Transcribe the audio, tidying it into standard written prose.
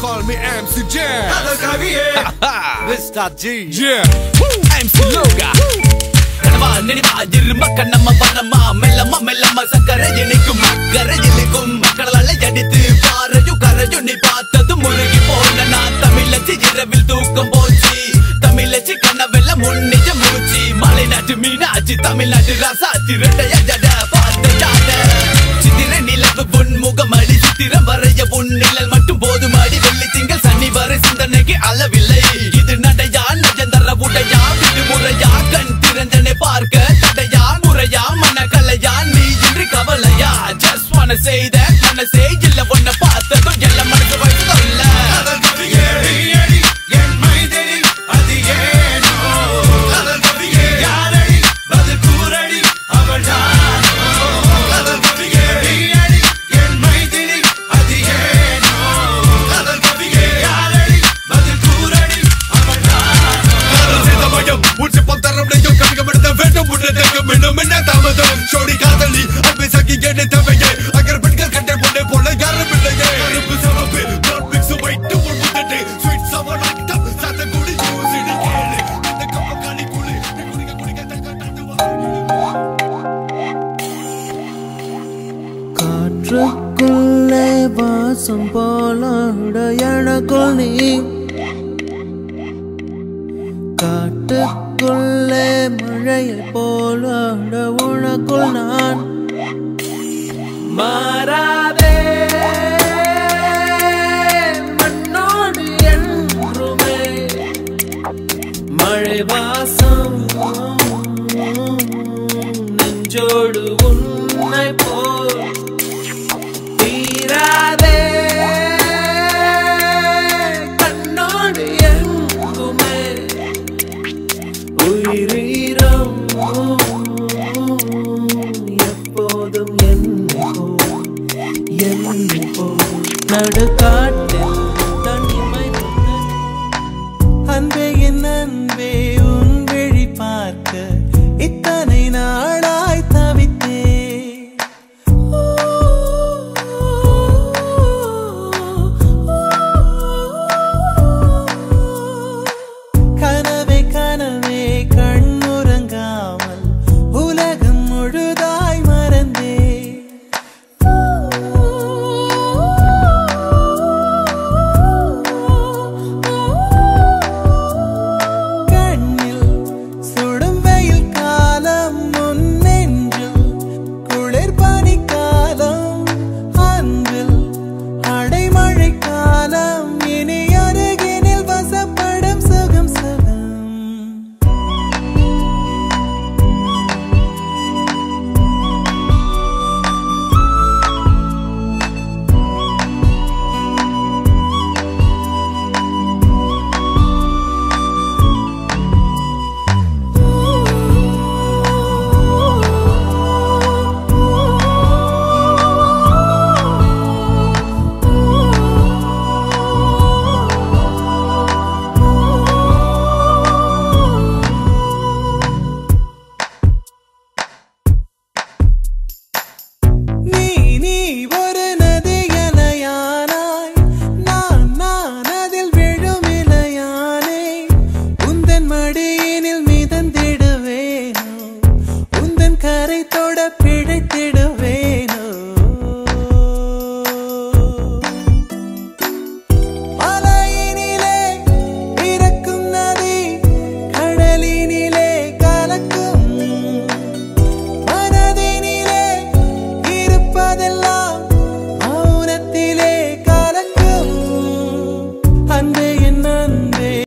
call me MC Jam. Mr. G. Yeah. MC Loga. Kanama neniva irma kannama vanama mellama mellama sakare yenikkum makkare yelikkum makkalala edithu paarayu karayu ni paathadu murugi pona na tamilachi iravil thookam pochi tamilachi kannavella munnija moochi malaynaattu meenaachi tamilnadu rasathi rendaya jada paathada chidire nilavu punmugam ali chithiram varaya unnilal mattum podumadi velli tingal sanni vare sindanege alavillai idu nadaya najandara udaya vidumuraya kan tirandane parka tadaya muraya manakalaya nee indri kavalaya just wanna say that wanna say illa onna paathadum ella manasu vaithulla adal kaviye edi en maideli adi eno adal kaviye yaaradi badal kuradi avadano adal kaviye edi en maideli adi eno adal kaviye yaaradi badal kuradi avadano adal sedamayam unse pantaram neyo kavigamadda vedum unne dekam enna tamadam chodi kaadali albe saki gene tavaye agar bedkar kande ponne pola yarum illaye arupu savape not mix white to put sweet sour like top sata kudi juice ni kele and kappa kali kule kuriga takatatu காற்றுக்குள்ளே வாசம் போலாட எனக்குள் நீ காட்டுக்குள்ளே மழையை போலாட உனக்குள் நான் மாறாதே மண்ணோடு என்றுமே மழை வாசம் நெஞ்சோடு உன்னை போல் தீராதே கண்ணோடு எங்குமே உயிரீரம் எப்போதும் என்னை போல் நடுக்காட்டில்